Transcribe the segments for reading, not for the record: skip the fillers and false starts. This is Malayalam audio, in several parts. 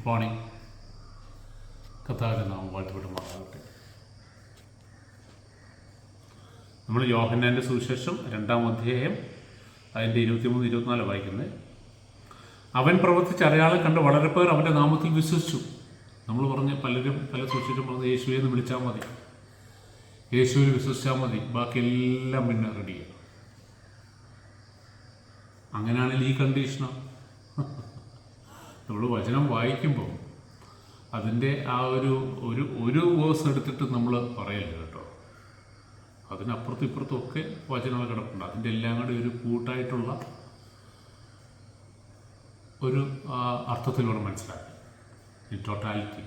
മോർണിംഗ്. കർത്താവിന്റെ നാമം വാഴ്ത്തപ്പെടുമാറാകട്ടെ. നമ്മൾ യോഹന്നാൻ്റെ സുവിശേഷം 2-ാം അധ്യായം അതിൻ്റെ 23-24 വായിക്കുന്നത്. അവൻ പ്രവർത്തിച്ച അടയാളം കണ്ട് വളരെ പേർ അവൻ്റെ നാമത്തിൽ വിശ്വസിച്ചു. നമ്മൾ പറഞ്ഞ് പലരും പല സുവിശേഷം പറഞ്ഞ് യേശുവെ എന്ന് വിളിച്ചാൽ മതി, യേശുവിൽ വിശ്വസിച്ചാൽ മതി, ബാക്കിയെല്ലാം പിന്നെ റെഡിയാണ്. അങ്ങനെയാണെങ്കിൽ ഈ കണ്ടീഷനോ? നമ്മൾ വചനം വായിക്കുമ്പോൾ അതിൻ്റെ ആ ഒരു വേഴ്സ് എടുത്തിട്ട് നമ്മൾ പറയല്ല കേട്ടോ. അതിനപ്പുറത്തും ഇപ്പുറത്തും ഒക്കെ വചനങ്ങൾ കിടപ്പുണ്ട്. അതിൻ്റെ എല്ലാം കൂടി ഒരു കൂട്ടായിട്ടുള്ള ഒരു അർത്ഥത്തിലൂടെ മനസ്സിലാക്കി ഈ ടോട്ടാലിറ്റി.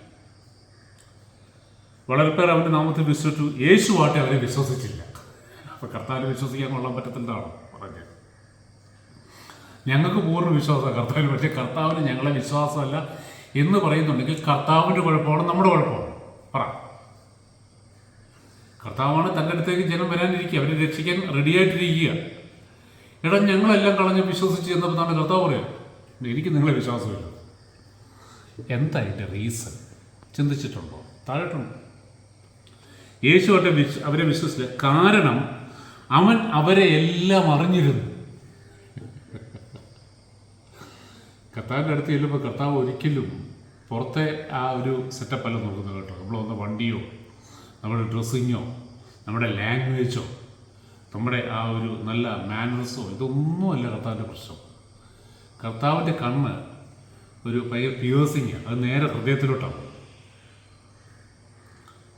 വളരെ പേർ അവൻ്റെ നാമത്തിൽ വിശ്വസിച്ചു, യേശുവാട്ടെ അവരെ വിശ്വസിച്ചില്ല. അപ്പോൾ കർത്താവിനെ വിശ്വസിക്കാൻ കൊള്ളാൻ പറ്റത്തില്ലാണോ പറഞ്ഞത്? ഞങ്ങൾക്ക് പൂർണ്ണ വിശ്വാസമാണ് കർത്താവിന്, പക്ഷേ കർത്താവിന് ഞങ്ങളെ വിശ്വാസമല്ല എന്ന് പറയുന്നുണ്ടെങ്കിൽ കർത്താവിൻ്റെ കുഴപ്പമാണ്, നമ്മുടെ കുഴപ്പമാണ്. പറ, കർത്താവാണ് തൻ്റെ അടുത്തേക്ക് ജനം വരാനിരിക്കുക, അവരെ രക്ഷിക്കാൻ റെഡിയായിട്ടിരിക്കുക. എടാ ഞങ്ങളെല്ലാം കളഞ്ഞ് വിശ്വസിച്ച് ചെന്നപ്പോൾ തന്നെ കർത്താവ് പറയാം, എനിക്ക് നിങ്ങളെ വിശ്വാസമില്ല. എന്തായിട്ട് റീസൺ ചിന്തിച്ചിട്ടുണ്ടോ? താഴെട്ടുണ്ട്. യേശുവാട്ടെ അവരെ വിശ്വസിച്ചില്ല, കാരണം അവൻ അവരെ എല്ലാം അറിഞ്ഞിരുന്നു. കർത്താവിൻ്റെ അടുത്ത് ചെല്ലുമ്പോൾ കർത്താവ് ഒരിക്കലും പുറത്തെ ആ ഒരു സെറ്റപ്പല്ല നോക്കുന്നത് കേട്ടോ. നമ്മൾ വന്ന വണ്ടിയോ നമ്മുടെ ഡ്രസ്സിങ്ങോ നമ്മുടെ ലാംഗ്വേജോ നമ്മുടെ ആ ഒരു നല്ല മാനേഴ്സോ ഇതൊന്നുമല്ല കർത്താവിൻ്റെ പ്രശ്നം. കർത്താവിൻ്റെ കണ്ണ് ഒരു ഭയങ്കര പിയേഴ്സിങ്, അത് നേരെ ഹൃദയത്തിലോട്ടാണ്.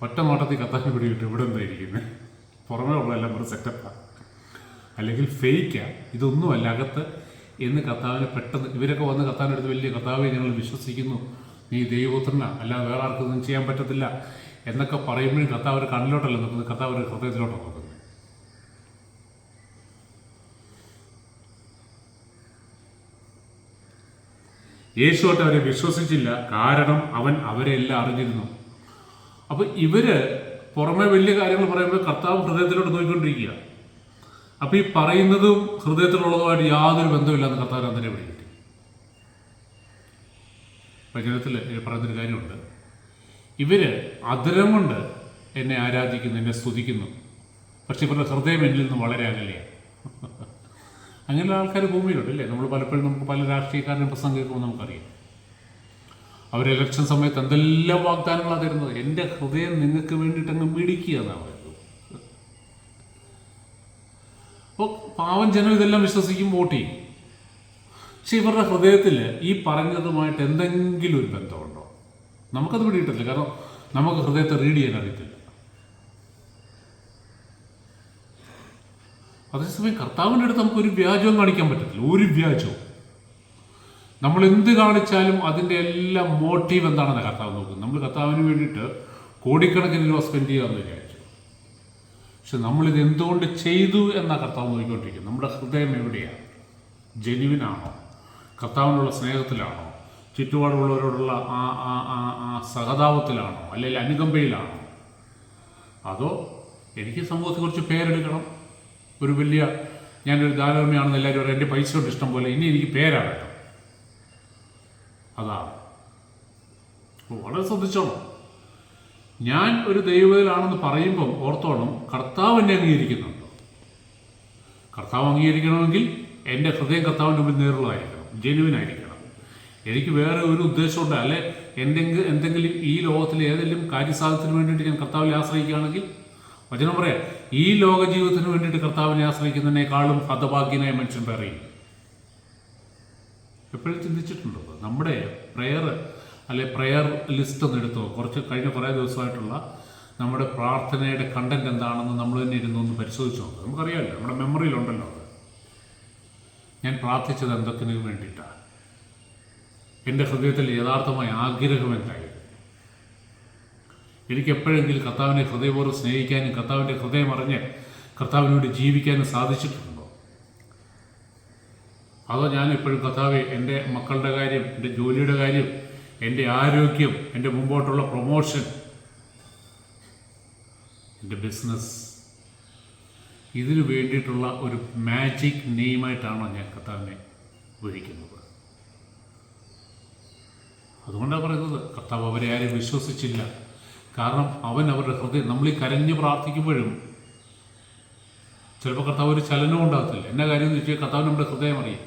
ഒറ്റ നോട്ടത്തിൽ കർത്താവിനെ പിടികിട്ട് ഇവിടെ എന്തായിരിക്കുന്നത്, പുറമേ ഉള്ളതെല്ലാം ഒരു സെറ്റപ്പാണ് അല്ലെങ്കിൽ ഫേക്കാണ്, ഇതൊന്നുമല്ല അകത്ത് എന്ന് കർത്താവിനെ പെട്ടെന്ന് ഇവരൊക്കെ വന്ന് കർത്താവിൻ്റെ അടുത്ത് വലിയ കർത്താവെ ഞങ്ങൾ വിശ്വസിക്കുന്നു, നീ ദൈവപുത്രനാണ്, അല്ലാതെ വേറെ ആർക്കൊന്നും ചെയ്യാൻ പറ്റത്തില്ല എന്നൊക്കെ പറയുമ്പോഴും കർത്താവ് ഒരു കണ്ണിലോട്ടല്ല നോക്കുന്നത്, കർത്താവ് ഒരു ഹൃദയത്തിലോട്ടാണ് നോക്കുന്നത്. യേശുവായിട്ട് അവരെ വിശ്വസിച്ചില്ല, കാരണം അവൻ അവരെ എല്ലാം അറിഞ്ഞിരുന്നു. അപ്പോൾ ഇവര് പുറമെ വലിയ കാര്യങ്ങൾ പറയുമ്പോൾ കർത്താവ് ഹൃദയത്തിലോട്ട് നോക്കിക്കൊണ്ടിരിക്കുക. അപ്പോൾ ഈ പറയുന്നതും ഹൃദയത്തിലുള്ളതുമായിട്ട് യാതൊരു ബന്ധമില്ലാന്ന് കർത്താവ് അന്നേരം ഇവിടെ കിട്ടി. വചനത്തിൽ പറയുന്നൊരു കാര്യമുണ്ട്, ഇവര് അധരം കൊണ്ട് എന്നെ ആരാധിക്കുന്നു, എന്നെ സ്തുതിക്കുന്നു, പക്ഷെ ഇവരുടെ ഹൃദയം എന്നിൽ നിന്ന് വളരെ അകലെയാണ്. അങ്ങനെയുള്ള ആൾക്കാർ ഭൂമിയിലുണ്ട് അല്ലേ? നമ്മൾ പലപ്പോഴും നമുക്ക് പല രാഷ്ട്രീയക്കാരനും പ്രസംഗിക്കുമ്പോൾ നമുക്കറിയാം, അവർ ഇലക്ഷൻ സമയത്ത് എന്തെല്ലാം വാഗ്ദാനങ്ങളാണ് തരുന്നത്. എൻ്റെ ഹൃദയം നിങ്ങൾക്ക് വേണ്ടിയിട്ട് അങ്ങ് മിടിക്കുക എന്നാണ് പറയുന്നത്. അപ്പോൾ പാവം ജനം ഇതെല്ലാം വിശ്വസിക്കും, വോട്ട് ചെയ്യും. പക്ഷെ ഇവരുടെ ഹൃദയത്തിൽ ഈ പറഞ്ഞതുമായിട്ട് എന്തെങ്കിലും ഒരു ബന്ധമുണ്ടോ? നമുക്കത് പിടിയിട്ടില്ല, കാരണം നമുക്ക് ഹൃദയത്തെ റീഡ് ചെയ്യാൻ അറിയത്തില്ല. അതേസമയം കർത്താവിൻ്റെ അടുത്ത് നമുക്കൊരു വ്യാജവും കാണിക്കാൻ പറ്റത്തില്ല, ഒരു വ്യാജവും. നമ്മൾ എന്ത് കാണിച്ചാലും അതിൻ്റെ എല്ലാം മോട്ടീവ് എന്താണെന്ന് കർത്താവ് നോക്കുന്നത്. നമ്മൾ കർത്താവിന് വേണ്ടിയിട്ട് കോടിക്കണക്കിന് രൂപ സ്പെൻഡ് ചെയ്യാമെന്ന് വിചാരിച്ചു, പക്ഷെ നമ്മളിത് എന്തുകൊണ്ട് ചെയ്തു എന്നാണ് കർത്താവ് നോക്കിക്കൊണ്ടിരിക്കുന്നത്. നമ്മുടെ ഹൃദയം എവിടെയാണ്? ജെന്യുവിനാണോ? കർത്താവിനുള്ള സ്നേഹത്തിലാണോ? ചുറ്റുപാടുള്ളവരോടുള്ള ആ സഹതാപത്തിലാണോ? അല്ലെങ്കിൽ അനുകമ്പയിലാണോ? അതോ എനിക്ക് സമൂഹത്തെ കുറിച്ച് പേരെടുക്കണം, ഒരു വലിയ ഞാനൊരു ദാനധർമ്മിയാണെന്ന് എല്ലാവരും പറയും, എൻ്റെ പൈസ കൊണ്ട് ഇഷ്ടം പോലെ, ഇനി എനിക്ക് പേരാകട്ടോ, അതാണ്. അപ്പോൾ വളരെ ശ്രദ്ധിച്ചോളൂ. ഞാൻ ഒരു ദൈവത്തിലാണെന്ന് പറയുമ്പം ഓർത്തോണം, കർത്താവ് എന്നെ അംഗീകരിക്കുന്നുണ്ടോ? കർത്താവ് അംഗീകരിക്കണമെങ്കിൽ എൻ്റെ ഹൃദയം കർത്താവിൻ്റെ മുമ്പിൽ നേരുള്ളതായിരിക്കണം, ജെന്യുവിനായിരിക്കണം. എനിക്ക് വേറെ ഒരു ഉദ്ദേശമുണ്ട്, അല്ലെ എന്തെങ്കിലും ഈ ലോകത്തിൽ ഏതെങ്കിലും കാര്യസാധ്യത്തിന് വേണ്ടിയിട്ട് ഞാൻ കർത്താവിനെ ആശ്രയിക്കുകയാണെങ്കിൽ വചനം പറയാം, ഈ ലോക ജീവിതത്തിന് വേണ്ടിയിട്ട് കർത്താവിനെ ആശ്രയിക്കുന്നതിനേക്കാളും ഹതഭാഗ്യനായ മനുഷ്യൻ പറയും. എപ്പോഴും ചിന്തിച്ചിട്ടുണ്ടോ? നമ്മുടെ പ്രെയർ ലിസ്റ്റ് ഒന്ന് എടുത്തോ, കഴിഞ്ഞ കുറേ ദിവസമായിട്ടുള്ള നമ്മുടെ പ്രാർത്ഥനയുടെ കണ്ടന്റ് എന്താണെന്ന് നമ്മൾ തന്നെ ഇരുന്നൊന്ന് പരിശോധിച്ച് നോക്കുക. നമുക്കറിയാമല്ലോ, നമ്മുടെ മെമ്മറിയിലുണ്ടല്ലോ അത്. ഞാൻ പ്രാർത്ഥിച്ചത് എന്തൊക്കെ വേണ്ടിയിട്ടാണ്? എൻ്റെ ഹൃദയത്തിൽ യഥാർത്ഥമായ ആഗ്രഹം എന്തായിരുന്നു? എനിക്ക് എപ്പോഴെങ്കിലും കർത്താവിനെ ഹൃദയപൂർവ്വം സ്നേഹിക്കാനും കർത്താവിൻ്റെ ഹൃദയം അറിഞ്ഞ് കർത്താവിനോട് ജീവിക്കാനും സാധിച്ചിട്ടുണ്ടോ? അതോ ഞാൻ എപ്പോഴും കർത്താവെ എൻ്റെ മക്കളുടെ കാര്യം, എൻ്റെ ജോലിയുടെ കാര്യം, എൻ്റെ ആരോഗ്യം, എൻ്റെ മുമ്പോട്ടുള്ള പ്രൊമോഷൻ, എൻ്റെ ബിസിനസ്, ഇതിനു വേണ്ടിയിട്ടുള്ള ഒരു മാജിക് നെയിമായിട്ടാണോ ഞാൻ കർത്താവിനെ വിളിക്കുന്നത്? അതുകൊണ്ടാണ് പറയുന്നത് കർത്താവ് അവരെ ആരും വിശ്വസിച്ചില്ല. കാരണം അവൻ അവരുടെ ഹൃദയം, നമ്മൾ ഈ കരഞ്ഞ് പ്രാർത്ഥിക്കുമ്പോഴും ചിലപ്പോൾ കർത്താവ് ഒരു ചലനവും ഉണ്ടാകത്തില്ല. എന്നാ കാര്യം എന്ന് വെച്ചാൽ കർത്താവ് നമ്മുടെ ഹൃദയം അറിയാം.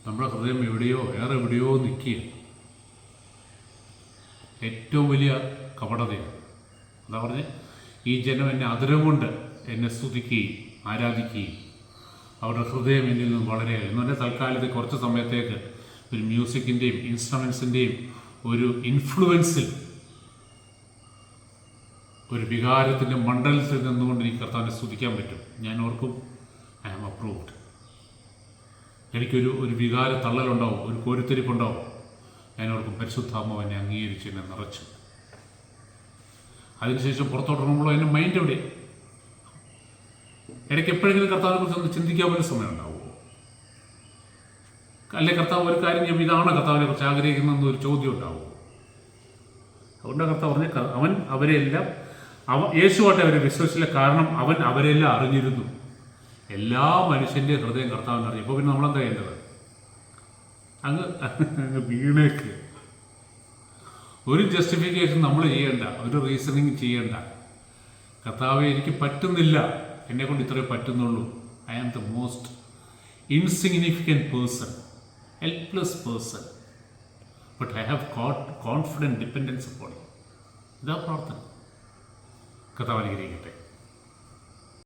നമ്മുടെ ഹൃദയം എവിടെയോ വേറെ എവിടെയോ നിൽക്കുക. ഏറ്റവും വലിയ കപടതയാണ്. എന്താ പറഞ്ഞ് ഈ ജനം എന്നെ അതിരം കൊണ്ട് എന്നെ സ്തുതിക്കുകയും ആരാധിക്കുകയും അവരുടെ ഹൃദയം എന്നിൽ നിന്ന് വളരെ എന്ന് പറഞ്ഞാൽ തൽക്കാലത്ത് കുറച്ച് സമയത്തേക്ക് ഒരു മ്യൂസിക്കിൻ്റെയും ഇൻസ്ട്രുമെൻസിൻ്റെയും ഒരു ഇൻഫ്ലുവൻസിൽ, ഒരു വികാരത്തിൻ്റെ മണ്ഡലത്തിൽ നിന്നുകൊണ്ട് എനിക്ക് കർത്താവിനെ സ്തുതിക്കാൻ പറ്റും. ഞാൻ ഓർക്കും ഐ ആം അപ്രൂവ്ഡ്. എനിക്കൊരു വികാര തള്ളലുണ്ടാവും, ഒരു കോരിത്തെരിപ്പുണ്ടാവും. ഞാൻ ഓർക്കും പരിശുദ്ധാത്മാവ് എന്നെ അംഗീകരിച്ച് എന്നെ നിറച്ചു. അതിനുശേഷം പുറത്തോട്ടിറങ്ങുമ്പോൾ എൻ്റെ മൈൻഡ് എവിടെ? ഇടയ്ക്ക് എപ്പോഴെങ്കിലും കർത്താവിനെ കുറിച്ച് ഒന്ന് ചിന്തിക്കാൻ പോലും സമയം ഉണ്ടാവുമോ? അല്ലെ കർത്താവ് ഒരു കാര്യം ചെയ്യുമ്പോൾ ഇതാണ് കർത്താവിനെ കുറിച്ച് ആഗ്രഹിക്കുന്നതെന്ന് ഒരു ചോദ്യം ഉണ്ടാവുമോ? അതുകൊണ്ടാണ് കർത്താവ് പറഞ്ഞ അവൻ അവരെല്ലാം യേശുവാട്ടെ അവരെ വിശ്വസിച്ചില്ല. കാരണം അവൻ അവരെല്ലാം അറിഞ്ഞിരുന്നു. എല്ലാ മനുഷ്യൻ്റെ ഹൃദയം കർത്താവിന് അറിയും. അപ്പോൾ പിന്നെ നമ്മളെന്താ ചെയ്യേണ്ടത്? അങ്ങ് വീണേക്ക്. ഒരു ജസ്റ്റിഫിക്കേഷൻ നമ്മൾ ചെയ്യേണ്ട, ഒരു റീസണിങ് ചെയ്യേണ്ട. കർത്താവെ എനിക്ക് പറ്റുന്നില്ല, എന്നെക്കൊണ്ട് ഇത്രേ പറ്റുന്നുള്ളൂ. I am the most insignificant person, helpless person, but I have confident dependence upon you. ഇതാ പ്രാർത്ഥന. കർത്താവ് അനുഗ്രഹിക്കട്ടെ.